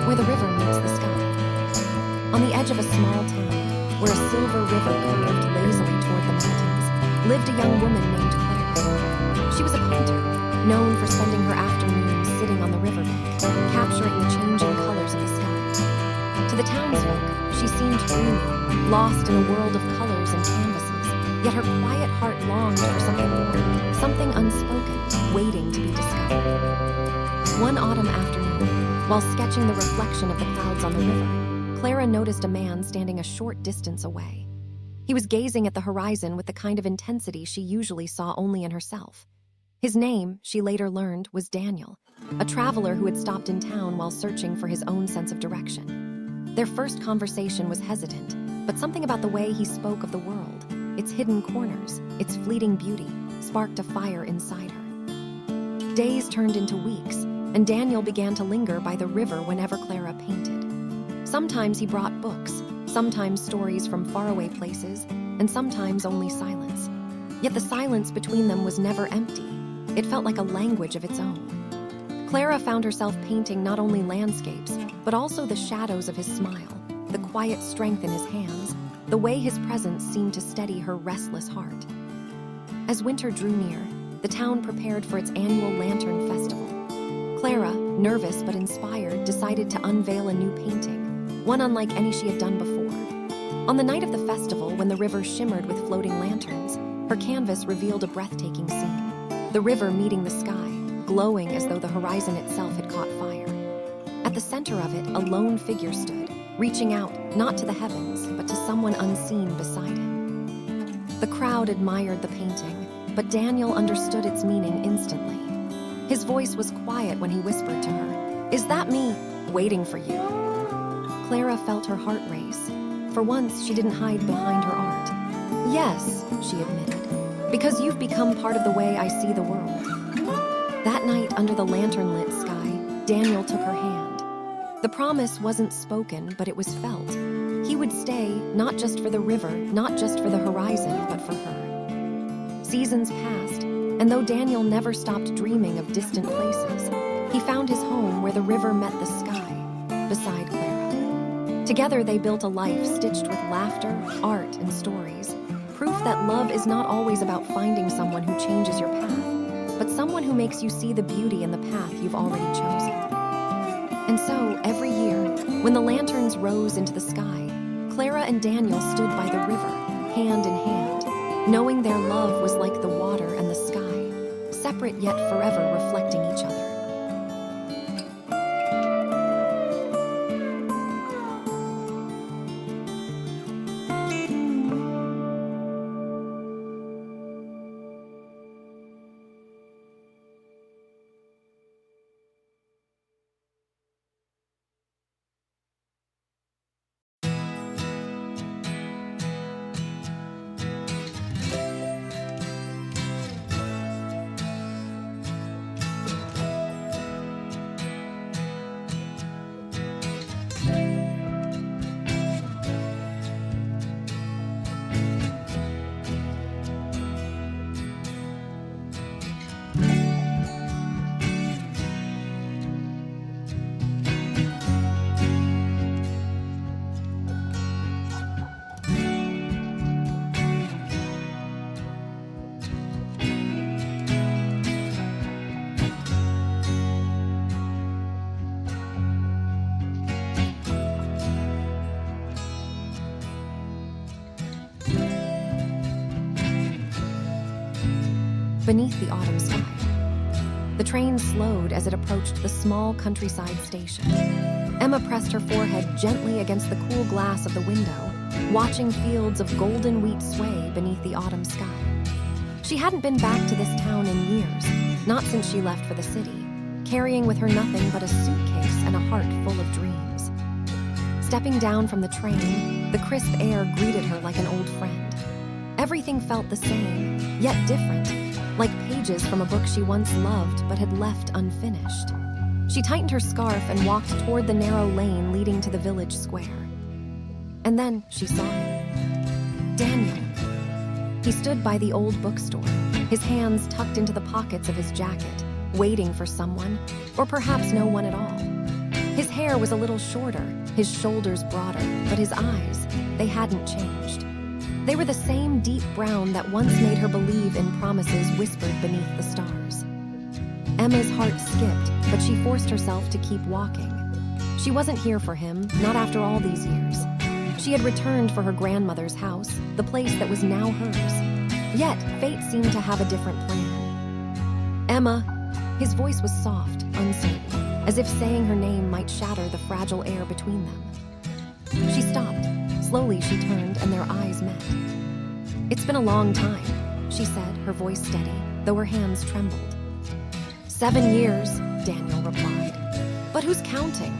Where the river meets the sky. On the edge of a small town, where a silver river curved lazily toward the mountains, lived a young woman named Clara. She was a painter, known for spending her afternoons sitting on the riverbank, capturing the changing colors of the sky. To the townsfolk, she seemed dreamy, lost in a world of colors and canvases, yet her quiet heart longed for something more, something unspoken, waiting to be discovered. One autumn afternoon, while sketching the reflection of the clouds on the river, Clara noticed a man standing a short distance away. He was gazing at the horizon with the kind of intensity she usually saw only in herself. His name, she later learned, was Daniel, a traveler who had stopped in town while searching for his own sense of direction. Their first conversation was hesitant, but something about the way he spoke of the world, its hidden corners, its fleeting beauty, sparked a fire inside her. Days turned into weeks, and Daniel began to linger by the river whenever Clara painted. Sometimes he brought books, sometimes stories from faraway places, and sometimes only silence. Yet the silence between them was never empty. It felt like a language of its own. Clara found herself painting not only landscapes, but also the shadows of his smile, the quiet strength in his hands, the way his presence seemed to steady her restless heart. As winter drew near, the town prepared for its annual Lantern Festival. Clara, nervous but inspired, decided to unveil a new painting, one unlike any she had done before. On the night of the festival, when the river shimmered with floating lanterns, her canvas revealed a breathtaking scene. The river meeting the sky, glowing as though the horizon itself had caught fire. At the center of it, a lone figure stood, reaching out, not to the heavens, but to someone unseen beside him. The crowd admired the painting, but Daniel understood its meaning instantly. His voice was quiet when he whispered to her, "Is that me, waiting for you?" Clara felt her heart race. For once, she didn't hide behind her art. "Yes," she admitted, "because you've become part of the way I see the world." That night, under the lantern-lit sky, Daniel took her hand. The promise wasn't spoken, but it was felt. He would stay, not just for the river, not just for the horizon, but for her. Seasons passed, and though Daniel never stopped dreaming of distant places, he found his home where the river met the sky, beside Clara. Together they built a life stitched with laughter, art, and stories, proof that love is not always about finding someone who changes your path, but someone who makes you see the beauty in the path you've already chosen. And so, every year, when the lanterns rose into the sky, Clara and Daniel stood by the river, hand in hand, knowing their love was like the water and the sky, separate yet forever reflecting each other. beneath the autumn sky. The train slowed as it approached the small countryside station. Emma pressed her forehead gently against the cool glass of the window, watching fields of golden wheat sway beneath the autumn sky. She hadn't been back to this town in years, not since she left for the city, carrying with her nothing but a suitcase and a heart full of dreams. Stepping down from the train, the crisp air greeted her like an old friend. Everything felt the same, yet different, like pages from a book she once loved but had left unfinished. She tightened her scarf and walked toward the narrow lane leading to the village square. And then she saw him. Daniel. He stood by the old bookstore, his hands tucked into the pockets of his jacket, waiting for someone, or perhaps no one at all. His hair was a little shorter, his shoulders broader, but his eyes, they hadn't changed. They were the same deep brown that once made her believe in promises whispered beneath the stars. Emma's heart skipped, but she forced herself to keep walking. She wasn't here for him, not after all these years. She had returned for her grandmother's house, the place that was now hers. Yet, fate seemed to have a different plan. Emma, his voice was soft, uncertain, as if saying her name might shatter the fragile air between them. She stopped. Slowly she turned and their eyes met. "It's been a long time," she said, her voice steady, though her hands trembled. 7 years, Daniel replied. "But who's counting?"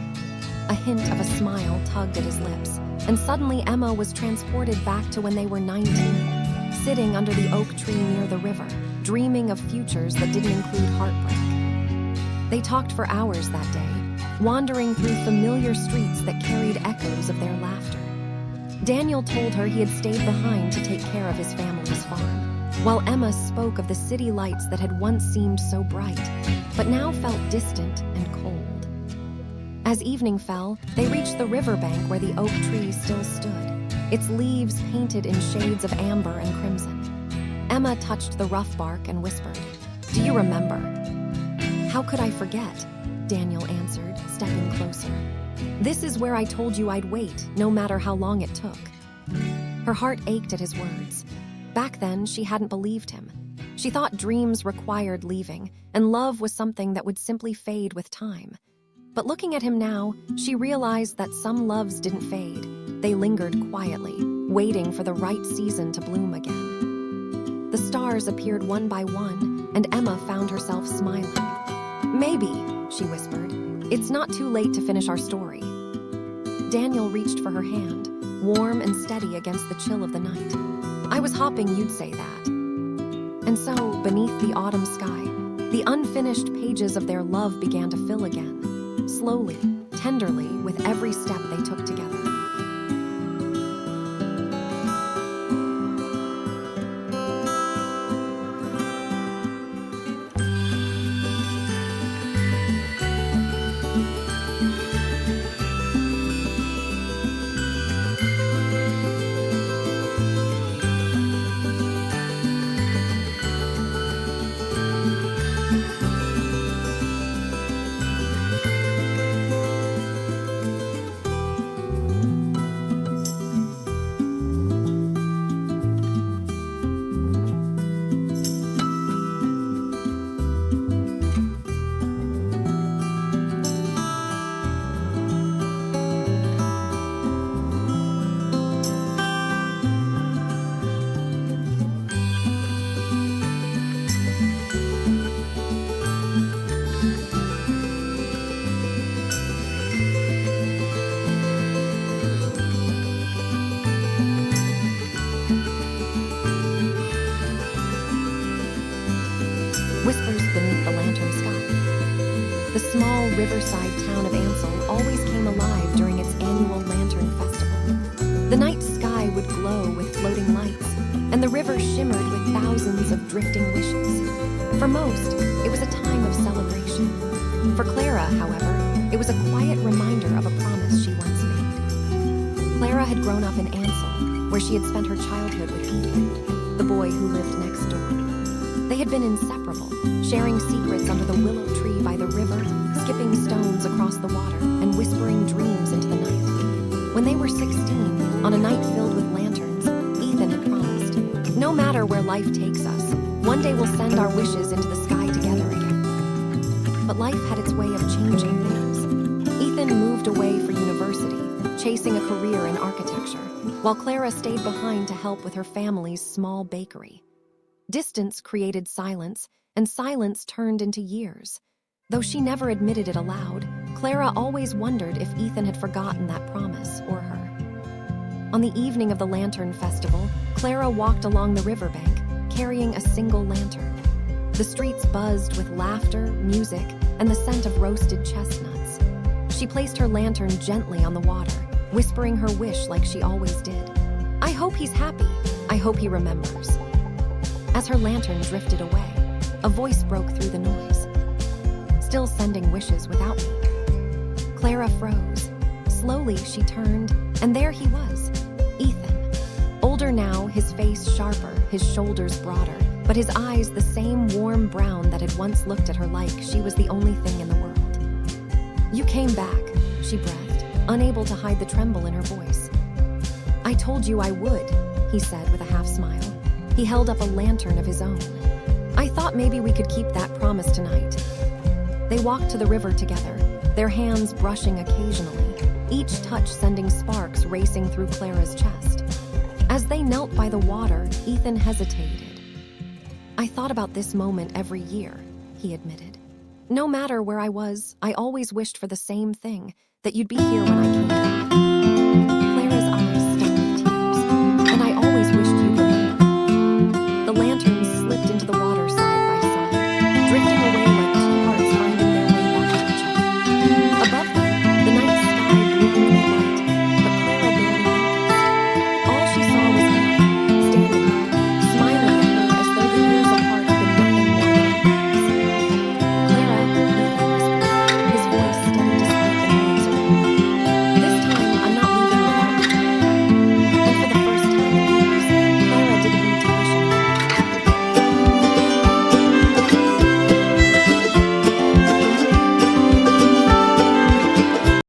A hint of a smile tugged at his lips, and suddenly Emma was transported back to when they were 19, sitting under the oak tree near the river, dreaming of futures that didn't include heartbreak. They talked for hours that day, wandering through familiar streets that carried echoes of their laughter. Daniel told her he had stayed behind to take care of his family's farm, while Emma spoke of the city lights that had once seemed so bright, but now felt distant and cold. As evening fell, they reached the riverbank where the oak tree still stood, its leaves painted in shades of amber and crimson. Emma touched the rough bark and whispered, "Do you remember?" "How could I forget?" Daniel answered, stepping closer. "This is where I told you I'd wait, no matter how long it took." Her heart ached at his words. Back then, she hadn't believed him. She thought dreams required leaving, and love was something that would simply fade with time. But looking at him now, she realized that some loves didn't fade. They lingered quietly, waiting for the right season to bloom again. The stars appeared one by one, and Emma found herself smiling. "Maybe," she whispered, "it's not too late to finish our story." Daniel reached for her hand, warm and steady against the chill of the night. "I was hoping you'd say that." And so, beneath the autumn sky, the unfinished pages of their love began to fill again, slowly, tenderly, with every step they took together. Whispers beneath the lantern sky. The small riverside town of Ansel always came alive during its annual lantern festival. The night sky would glow with floating lights, and the river shimmered with thousands of drifting wishes. For most, it was a time of celebration. For Clara, however, it was a quiet reminder of a promise she once made. Clara had grown up in Ansel, where she had spent her childhood with Ethan, the boy who lived next door. They had been inseparable, sharing secrets under the willow tree by the river, skipping stones across the water, and whispering dreams into the night. When they were 16, on a night filled with lanterns, Ethan had promised, "No matter where life takes us, one One day we'll send our wishes into the sky together again. But life had its way of changing things. Ethan moved away for university, chasing a career in architecture, while Clara stayed behind to help with her family's small bakery. Distance created silence, and silence turned into years. Though she never admitted it aloud, Clara always wondered if Ethan had forgotten that promise or her. On the evening of the Lantern Festival, Clara walked along the riverbank, carrying a single lantern. The streets buzzed with laughter, music, and the scent of roasted chestnuts. She placed her lantern gently on the water, whispering her wish like she always did. "I hope he's happy. I hope he remembers." As her lantern drifted away, a voice broke through the noise. "Still sending wishes without me." Clara froze. Slowly she turned, and there he was, Ethan. Older now, his face sharper, his shoulders broader, but his eyes the same warm brown that had once looked at her like she was the only thing in the world. "You came back," she breathed, unable to hide the tremble in her voice. "I told you I would," he said with a half smile. He held up a lantern of his own. "I thought maybe we could keep that promise tonight." They walked to the river together, their hands brushing occasionally, each touch sending sparks racing through Clara's chest. As they knelt by the water, Ethan hesitated. "I thought about this moment every year," he admitted. "No matter where I was, I always wished for the same thing, that you'd be here when I came back."